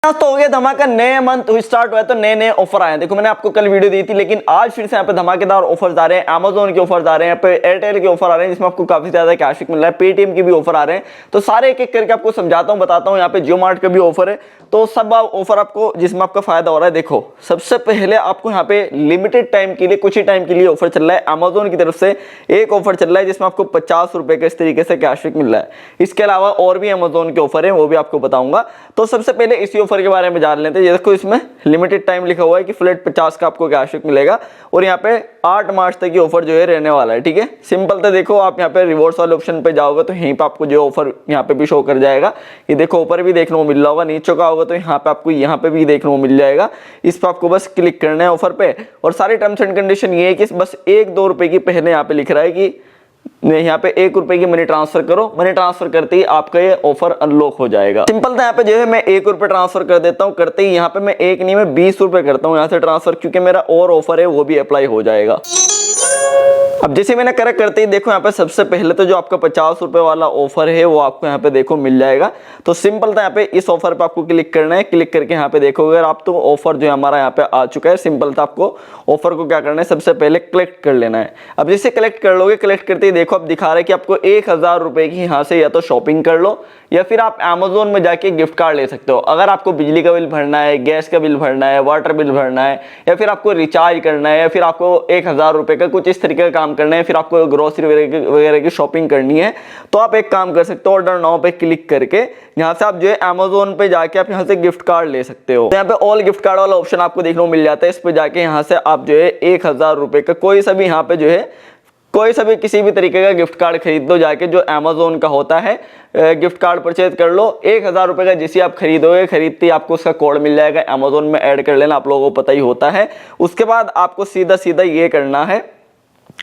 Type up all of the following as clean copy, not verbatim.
तो हो गया धमाका, नए मंथ स्टार्ट हुआ है तो नए नए ऑफर आए हैं। देखो मैंने आपको कल वीडियो दी थी, लेकिन आज फिर से यहाँ पे धमाकेदार ऑफर्स आ रहे हैं। Amazon के ऑफर्स आ रहे हैं, यहाँ पे एयरटेल के ऑफर आ रहे हैं जिसमें आपको काफी ज्यादा कैशबैक मिल रहा है। पेटीएम के भी ऑफर आ रहे हैं, तो सारे एक एक करके आपको समझाता हूँ, बताता हूँ। यहाँ पे जियो मार्ट का भी ऑफर है, तो सब ऑफर आपको जिसमें आपका फायदा हो रहा है। देखो सबसे पहले आपको यहाँ पे लिमिटेड टाइम के लिए, कुछ ही टाइम के लिए ऑफर चल रहा है। Amazon की तरफ से एक ऑफर चल रहा है जिसमें आपको 50 रुपए का इस तरीके से कैशबैक मिल रहा है। इसके अलावा और भी Amazon के ऑफर है, वो भी आपको बताऊंगा। तो सबसे पहले इसी ऑफर के बारे में जान लेते हैं। ये देखो इसमें लिमिटेड टाइम लिखा हुआ है कि फ्लैट 50 का आपको कैशबैक मिलेगा, और यहाँ पे 8 मार्च तक की ऑफर जो है रहने वाला है। ठीक है, सिंपल। तो देखो आप यहाँ पे रिवॉर्ड्स वाले ऑप्शन पे जाओगे तो यहीं पे आपको जो ऑफर यहाँ पे भी शो कर जाएगा। ये देखो ऊपर भी देखने को मिल रहा होगा, नीचे का होगा तो यहाँ पे आपको यहाँ पे भी देखने को मिल जाएगा। इस पर आपको बस क्लिक करना है ऑफर पे, और सारी टर्म्स एंड कंडीशन ये है कि बस 1-2 रुपए की पहले यहाँ पे लिख रहा है कि यहाँ पे 1 रुपए की मनी ट्रांसफर करो। मनी ट्रांसफर करते ही आपका ये ऑफर अनलॉक हो जाएगा। सिंपल था, यहाँ पे जो है मैं 1 रुपए ट्रांसफर कर देता हूँ। करते ही यहाँ पे मैं 1 नहीं, मैं 20 रुपए करता हूँ यहाँ से ट्रांसफर, क्योंकि मेरा और ऑफर है वो भी अप्लाई हो जाएगा। अब जैसे मैंने करेक्ट करते ही देखो यहाँ पे सबसे पहले तो जो आपका 50 रुपए वाला ऑफर है वो आपको यहाँ पे देखो मिल जाएगा। तो सिंपल था, यहाँ पे इस ऑफर पे आपको क्लिक करना है। क्लिक करके यहाँ पे देखोगे अगर आप, तो ऑफर जो हमारा यहाँ पे आ चुका है। सिंपल था, आपको ऑफर को क्या करना है, सबसे पहले कलेक्ट कर लेना है। अब जैसे कलेक्ट कर लोगे, कलेक्ट करते ही देखो अब दिखा रहा है कि आपको 1000 रुपए की यहाँ से या तो शॉपिंग कर लो, या फिर आप Amazon में जाके गिफ्ट कार्ड ले सकते हो। अगर आपको बिजली का बिल भरना है, गैस का बिल भरना है, वाटर बिल भरना है, या फिर आपको रिचार्ज करना है, या फिर आपको 1000 रुपए का कुछ इस तरीके का काम करना है, फिर आपको ग्रोसरी वगैरह की शॉपिंग करनी है, तो आप एक काम कर सकते हो, ऑर्डर नाउ पे क्लिक करके यहाँ से आप जो है Amazon पे जाके आप यहाँ से गिफ्ट कार्ड ले सकते हो। तो यहाँ पे ऑल गिफ्ट कार्ड वाला ऑप्शन आपको देखने को मिल जाता है। इस पे जाके यहाँ से आप जो है 1000 रुपए का कोई सा भी यहाँ पे जो है कोई सा भी किसी भी तरीके का गिफ्ट कार्ड खरीद दो जाके, जो Amazon का होता है। गिफ्ट कार्ड परचेज कर लो 1000 रुपए का। जैसे आप खरीदोगे, खरीदते ही आपको उसका कोड मिल जाएगा, Amazon में ऐड कर लेना, आप लोगों को पता ही होता है। उसके बाद आपको सीधा सीधा ये करना है,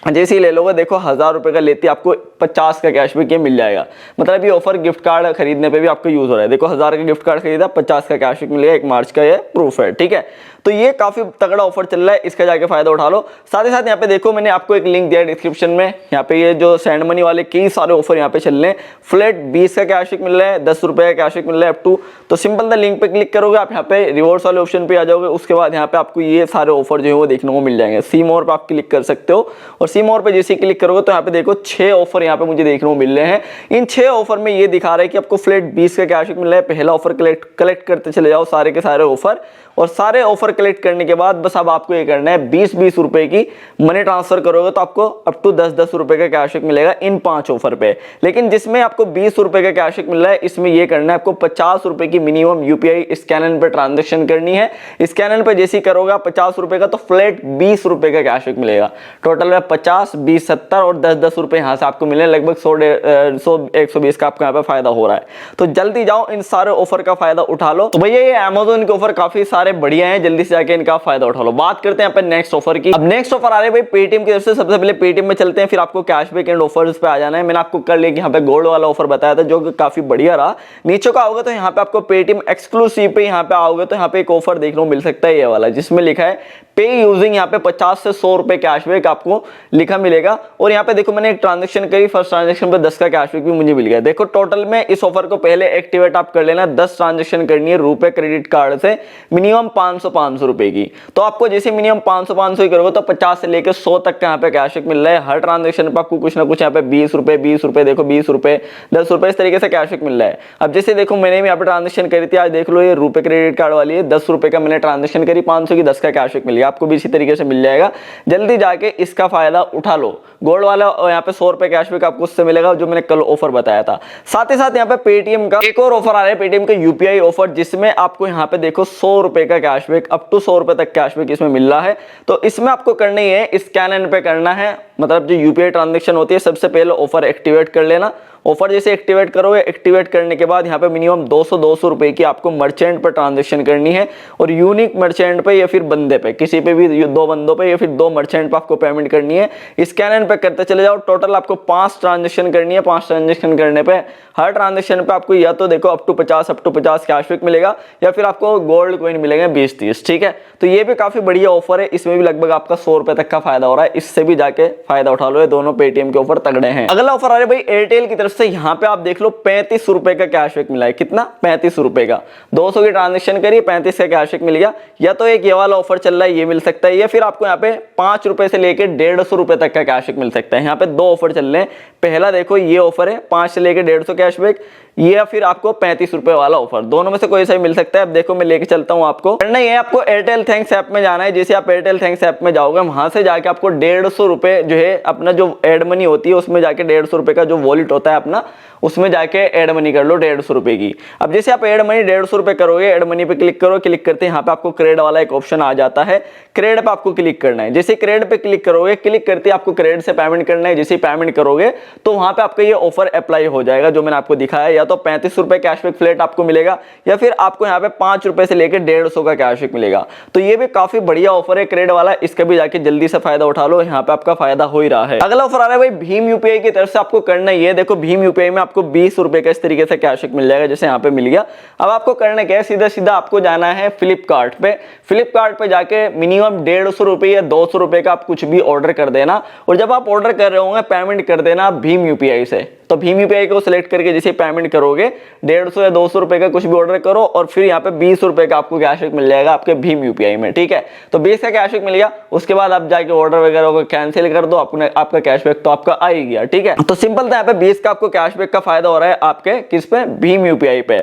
जैसे ही ले लोगे देखो 1000 रुपए का लेते आपको 50 का कैशबैक ये मिल जाएगा। मतलब ये ऑफर गिफ्ट कार्ड खरीदने पे भी आपको यूज हो रहा है। देखो 1000 का गिफ्ट कार्ड खरीदा, 50 का कैशबैक मिलेगा। 1 मार्च का ये प्रूफ है। ठीक है, तो ये काफी तगड़ा ऑफर चल रहा है, इसका जाके फायदा उठा लो। साथ ही साथ यहाँ पे देखो मैंने आपको एक लिंक दिया है डिस्क्रिप्शन में। यहाँ पे ये जो सेंड मनी वाले कई सारे ऑफर यहाँ पे चल रहे हैं। फ्लैट 20 का कैशबैक मिल रहा है, 10 रुपए का कैशबैक मिल रहा है अप टू। तो सिंपल द लिंक पे क्लिक करोगे, आप यहाँ पे रिवॉर्ड्स वाले ऑप्शन पे आ जाओगे। उसके बाद यहाँ पे आपको ये सारे ऑफर जो है वो देखने को मिल जाएंगे। सी मोर पे आप क्लिक कर सकते हो, और सी मोर पे जैसे क्लिक करोगे तो यहाँ पे देखो 6 ऑफर यहाँ पे मुझे देखने को मिल रहे हैं। इन 6 ऑफर में ये दिखा रहा है कि आपको फ्लैट 20 का कैशबैक मिल रहा है। पहला ऑफर कलेक्ट करते चले जाओ सारे के सारे ऑफर, और सारे ऑफर कलेक्ट करने के बाद बस अब आपको ये करना है 20-20 रुपए की मनी ट्रांसफर करोगे तो आपको अप टू 10-10 रुपए का कैशबैक मिलेगा इन 5 ऑफर पे। लेकिन जिसमें आपको 20 रुपए का कैशबैक मिल रहा है, इसमें ये करना है आपको 50 रुपए की मिनिमम यूपीआई स्कैनर पे ट्रांजेक्शन करनी है। स्कैनर पे जैसे ही करोगे 50 रुपए का, तो फ्लैट 20 रुपए का कैशबैक मिलेगा। टोटल में 50, 20, 70 और 10-10 रुपए यहाँ से आपको मिले। लगभग 100-120 का आपको यहाँ पे फायदा हो रहा है। तो जल्दी जाओ, इन सारे ऑफर का फायदा उठा लो। तो भैया ये Amazon के ऑफर काफी सारे बढ़िया हैं, जल्दी से जाके इनका फायदा उठा लो। बात करते हैं अपन नेक्स्ट ऑफर की। अब नेक्स्ट ऑफर आ रहे हैं भाई पेटीएम की तरफ से। सबसे पहले पेटीएम में चलते हैं, फिर आपको कैशबैक एंड ऑफर्स पे आ जाना है। मैंने आपको कर लिया कि यहाँ पे गोल्ड वाला ऑफर बताया था, जो काफी बढ़िया रहा। नीचे का आओगे तो यहाँ पे आपको पेटीएम एक्सक्लूसिव पे यहाँ पे आओगे तो यहाँ पे एक ऑफर देखने को मिल सकता है, ये वाला, जिसमें लिखा है पे यूजिंग। यहाँ पे 50 से 100 रुपए कैशबैक आपको लिखा मिलेगा। और यहाँ पे देखो मैंने एक ट्रांजेक्शन करी, फर्स्ट ट्रांजेक्शन पे 10 का कैशबैक भी मुझे मिल गया। देखो टोटल में इस ऑफर को पहले एक्टिवेट आप कर लेना। 10 ट्रांजेक्शन करनी है रुपए क्रेडिट कार्ड से, मिनिमम 500 रुपए की। तो आपको जैसे मिनिमम 500 ही करोगे तो 50 से लेकर 100 तक का यहाँ पे कैशबैक मिल रहा है। हर ट्रांजेक्शन पर आपको कुछ ना कुछ यहाँ पे 20 रुपए देखो 20 रुपए 10 रुपए इस तरीके से कैशबैक मिल रहा है। अब जैसे देखो मैंने भी यहाँ पे ट्रांजेक्शन करी थी, आज देख लो ये रुपए क्रेडिट कार्ड वाली है, 10 रुपए का मैंने ट्रांजेक्शन करी, 500 की 10 का कैशबैक मिल गया। आपको भी इसी तरीके से मिल जाएगा। जल्दी जाके इसका फायदा उठा लो। गोल्ड वाला यहाँ पे 100 रुपए कैशबैक आपको उससे मिलेगा, जो मैंने कल ऑफर बताया था। साथ ही साथ यहाँ पे पेटीएम का एक और ऑफर आ रहा है, पेटीएम का यूपीआई ऑफर, जिसमें आपको यहाँ पे देखो 100 रुपए का कैशबैक, अप टू 100 रुपए तक कैशबैक इसमें मिल रहा है। तो इसमें आपको करना ही है, स्कैन पे करना है। मतलब जो यूपीआई ट्रांजेक्शन होती है, सबसे पहले ऑफर एक्टिवेट कर लेना। ऑफर जैसे एक्टिवेट करोगे, एक्टिवेट करने के बाद यहाँ पे मिनिमम 200 रुपए की आपको मर्चेंट पर ट्रांजेक्शन करनी है, और यूनिक मर्चेंट पे या फिर बंदे पे, किसी पे भी 2 बंदों पे या फिर 2 मर्चेंट पे आपको पेमेंट करनी है। स्कैन पे करते चले जाओ। टोटल आपको 5 ट्रांजेक्शन करनी है। 5 ट्रांजेक्शन करने पे हर ट्रांजेक्शन पे आपको या तो देखो अप टू 50 कैशबैक मिलेगा, या फिर आपको गोल्ड कॉइन मिलेंगे 20-30। ठीक है, तो ये भी काफी बढ़िया ऑफर है। इसमें भी लगभग आपका 100 रुपए तक का फायदा हो रहा है। इससे भी जाके फायदा उठा लो, ये दोनों पेटीएम के ऑफर तगड़े हैं। अगला ऑफर आ रहा है भाई एयरटेल की तरफ तरफ से यहाँ पे आप देख लो 35 रुपए का कैशबैक मिला है। कितना? 35 रुपए का। 200 की ट्रांजेक्शन करिए, 35 का कैशबैक मिल गया। या तो एक ये वाला ऑफर चल रहा है, ये मिल सकता है, या फिर आपको यहाँ पे 5 रुपए से लेके 150 रुपए तक का कैशबैक मिल सकता है। यहाँ पे 2 ऑफर चल रहे हैं। पहला देखो ये ऑफर है 5 से लेके 150 कैशबैक, या फिर आपको 35 रुपए वाला ऑफर, दोनों में से कोई सा भी मिल सकता है। अब देखो मैं लेके चलता हूं आपको। करना ये आपको एयरटेल थैंक्स ऐप में जाना है। जैसे आप एयरटेल थैंक्स ऐप में जाओगे, वहां से जाके आपको 150 रुपए जो है अपना जो एड मनी होती है उसमें जाके 150 रुपए का जो वॉलेट होता है अपना, उसमें जाके एड मनी कर लो 150 रुपए की। अब जैसे आप एड मनी 150 रुपए करोगे, एड मनी पे क्लिक करो, क्लिक करते यहाँ पे आपको क्रेड वाला एक ऑप्शन आ जाता है। क्रेड पे आपको क्लिक करना है। जैसे क्रेड पे क्लिक करोगे, क्लिक करते आपको क्रेड से पेमेंट करना है। जैसे पेमेंट करोगे तो वहां पे आपका ये ऑफर अप्लाई हो जाएगा जो मैंने आपको दिखाया। या तो 35 रुपए कैशबैक फ्लैट आपको मिलेगा, या फिर आपको यहाँ पे 5 रुपए से लेकर 150 का कैशबैक मिलेगा। तो ये भी काफी बढ़िया ऑफर है क्रेड वाला, इसका भी जाके जल्दी से फायदा उठा लो, यहाँ पे आपका फायदा हो ही रहा है। अगला ऑफर आ रहा है भाई भीम यूपीआई की तरफ से। आपको करना ये देखो, भीम यूपीआई में आपको 20 रुपए का इस तरीके से कैशबैक मिल जाएगा, जैसे यहाँ पे मिल गया। अब आपको करना क्या है, सीधा सीधा आपको जाना है फ्लिपकार्ट पे। फ्लिपकार्ट पे जाके मिनिमम 150 रुपए या 200 रुपए का आप कुछ भी ऑर्डर कर देना, और जब आप ऑर्डर कर रहे होंगे पेमेंट कर देना भीम यूपीआई से। तो भीम यूपीआई को सिलेक्ट करके जैसे पेमेंट करोगे 150 या 200 रुपए का कुछ भी ऑर्डर करो, और फिर यहाँ पे 20 रुपए का आपको कैशबैक मिल जाएगा आपके भीम यूपीआई में। ठीक है, तो 20 का कैशबैक मिल गया। उसके बाद आप जाके ऑर्डर वगैरह को कैंसिल कर दो, आपका कैशबैक तो आपका आ ही गया। ठीक है, तो सिंपल था, यहाँ पे 20 का आपको कैशबैक का फायदा हो रहा है आपके किस पे, भीम यूपीआई पे।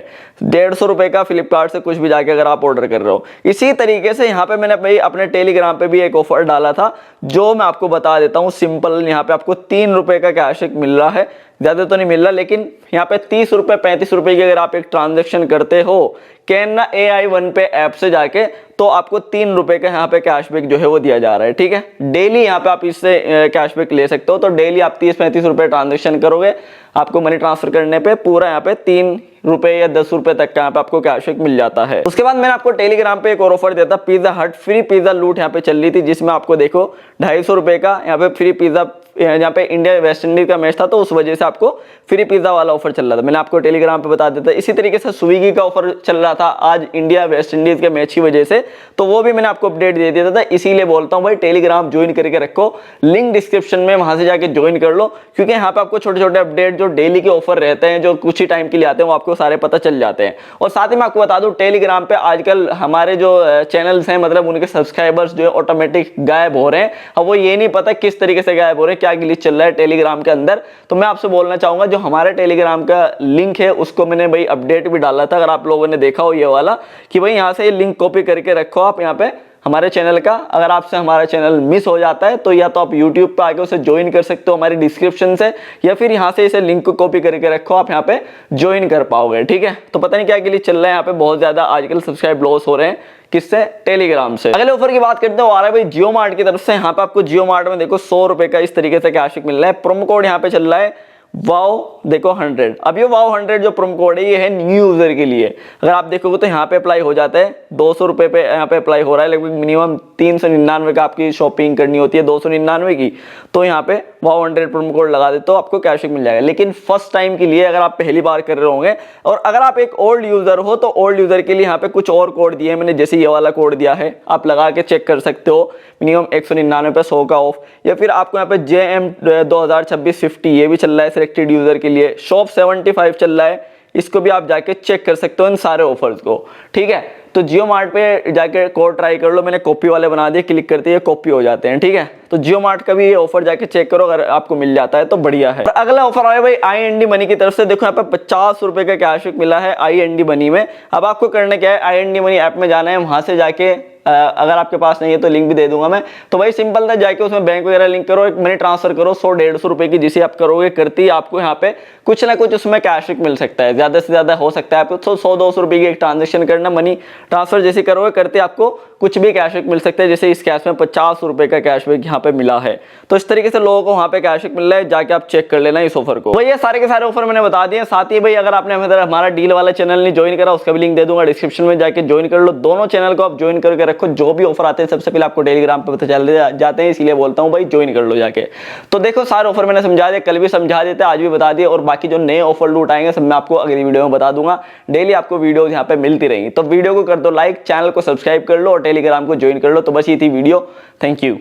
150 रुपए का फ्लिपकार्ट से कुछ भी जाके अगर आप ऑर्डर कर रहे हो। इसी तरीके से यहाँ पे मैंने भाई अपने टेलीग्राम पे भी एक ऑफर डाला था, जो मैं आपको बता देता हूँ सिंपल। यहाँ पे आपको 3 रुपए का कैशबैक मिल रहा है, ज्यादा तो नहीं मिल रहा, लेकिन यहाँ पे 30 रुपए 35 रुपए की अगर आप एक ट्रांजेक्शन करते हो कैनरा AI1 पे ऐप से जाके, तो आपको 3 रुपए का यहाँ पे कैशबैक जो है वो दिया जा रहा है। ठीक है, डेली यहाँ पे आप इससे कैशबैक ले सकते हो। तो डेली आप 30-35 रुपए ट्रांजेक्शन करोगे, आपको मनी ट्रांसफर करने पे पूरा यहाँ पे 3 रुपए या 10 रुपए तक का यहाँ पे आपको कैशबैक मिल जाता है। उसके बाद मैंने आपको टेलीग्राम पे एक और ऑफर दिया था, पिज्जा हट फ्री पिज्जा लूट यहाँ पे चल रही थी, जिसमें आपको देखो 250 रुपए का यहाँ पे फ्री पिज्जा, यहाँ पे इंडिया वेस्ट इंडीज का मैच था तो उस वजह से आपको फ्री पिज्जा वाला ऑफर चल रहा था। मैंने आपको टेलीग्राम पे बता देता। इसी तरीके से स्विगी का ऑफर चल रहा था आज इंडिया वेस्ट इंडीज के मैच की वजह से, तो वो भी मैंने आपको अपडेट दे दिया था। इसीलिए बोलता हूँ भाई टेलीग्राम ज्वाइन करके रखो, लिंक डिस्क्रिप्शन में, वहां से जाके ज्वाइन कर लो, क्योंकि यहाँ पे आपको छोटे छोटे अपडेट जो डेली के ऑफर रहते हैं, जो कुछ ही टाइम के लिए आते हैं, वो आपको सारे पता चल जाते हैं। और साथ ही मैं आपको बता दूं टेलीग्राम पे आजकल हमारे जो चैनल्स हैं, मतलब उनके सब्सक्राइबर्स जो है ऑटोमेटिक गायब हो रहे हैं। अब वो ये नहीं पता किस तरीके से गायब हो रहे हैं, क्या ग्लिच चल रहा है टेलीग्राम के अंदर। तो मैं आपसे बोलना चाहूंगा, जो हमारे टेलीग्राम का लिंक है उसको मैंने भाई अपडेट भी डाला था, अगर आप लोगों ने देखा हो ये वाला, कि भाई यहाँ से लिंक कॉपी करके रखो आप यहाँ पे हमारे चैनल का। अगर आपसे हमारा चैनल मिस हो जाता है तो या तो आप YouTube पे आके उसे ज्वाइन कर सकते हो हमारी डिस्क्रिप्शन से, या फिर यहाँ से इसे लिंक को कॉपी करके रखो, आप यहाँ पे ज्वाइन कर पाओगे। ठीक है, तो पता नहीं क्या के लिए चल रहा है यहाँ पे, बहुत ज्यादा आजकल सब्सक्राइब लॉस हो रहे हैं। किससे? टेलीग्राम से। अगले ऑफर की बात करते हैं, आ रहा है भाई जियो मार्ट की तरफ से। यहाँ पे आपको जियो मार्ट में देखो 100 रुपए का इस तरीके से कैशबैक मिल रहा है। प्रोमो कोड यहाँ पे चल रहा है वाओ देखो 100। अब ये वाओ 100 जो प्रोमो कोड है ये है न्यू यूजर के लिए। अगर आप देखोगे तो यहाँ पे अप्लाई हो जाता है, 200 रुपए पे यहाँ पे अप्लाई हो रहा है। लगभग मिनिमम 399 का आपकी शॉपिंग करनी होती है, 299 की, तो यहाँ पे वाओ 100 प्रोमो कोड लगा दे तो आपको कैशबैक मिल जाएगा। लेकिन फर्स्ट टाइम के लिए, अगर आप पहली बार कर रहे होंगे, और अगर आप एक ओल्ड यूजर हो तो ओल्ड यूजर के लिए यहाँ पे कुछ और कोड दिए हैं मैंने, जैसे ये वाला कोड दिया है, आप लगा के चेक कर सकते हो। मिनिमम 199 पे 100 का ऑफ, या फिर आपको यहाँ पे JM 2026 50 ये भी चल रहा है सिलेक्टेड यूजर के लिए। शॉप 75 चल रहा है, इसको भी आप जाके चेक कर सकते हो इन सारे ऑफर्स को। ठीक है, तो जियो मार्ट पे जाके कोड ट्राई कर लो, मैंने कॉपी वाले बना दिए, क्लिक करते ही कॉपी हो जाते हैं। ठीक है, तो जियो मार्ट का भी ये ऑफर जाके चेक करो, अगर आपको मिल जाता है तो बढ़िया है। अगला ऑफर आया भाई IND मनी की तरफ से। देखो यहाँ पे 50 रुपए का कैशबैक मिला है IND मनी में। अब आपको करना क्या है, IND मनी ऐप में जाना है, वहां से जाके अगर आपके पास नहीं है तो लिंक भी दे दूंगा मैं। तो भाई सिंपल था, जाके उसमें बैंक वगैरह लिंक करो, एक मनी ट्रांसफर करो 100-150 रुपए की, जिसे आप करोगे करती ही आपको यहाँ पे कुछ ना कुछ उसमें कैशबैक मिल सकता है। ज्यादा से ज्यादा हो सकता है आपको 100-200 रुपए की एक ट्रांजेक्शन करना, मनी ट्रांसफर जैसे करोगे करते आपको कुछ भी कैशबैक मिल सकता है। जैसे इस कैश में 50 रुपए का कैशबैक यहाँ पे मिला है। तो इस तरीके से लोगों को वहां पे कैशबैक मिल रहा है, जाके आप चेक कर लेना इस ऑफर को। भाई ये सारे के सारे ऑफर मैंने बता दिए। साथ ही भाई अगर आपने हमारा डील वाला चैनल नहीं ज्वाइन करा, उसका भी लिंक दे दूंगा डिस्क्रिप्शन में, जाके ज्वाइन कर लो। दोनों चैनल को आप ज्वाइन करके रखो, जो भी ऑफर आते हैं सबसे पहले आपको टेलीग्राम पे पता चल जाते हैं, इसीलिए बोलता हूँ भाई ज्वाइन कर लो जाके। तो देखो सारे ऑफर मैंने समझा दिया, कल भी समझा देते, आज भी बता दिए, और बाकी जो नए ऑफर लूट आएंगे सब मैं आपको अगली वीडियो में बता दूंगा। डेली आपको वीडियो यहाँ पे मिलती रहेंगी। तो वीडियो को कर दो लाइक, चैनल को सब्सक्राइब कर लो और टेलीग्राम को ज्वाइन कर लो। तो बस ये थी वीडियो, थैंक यू।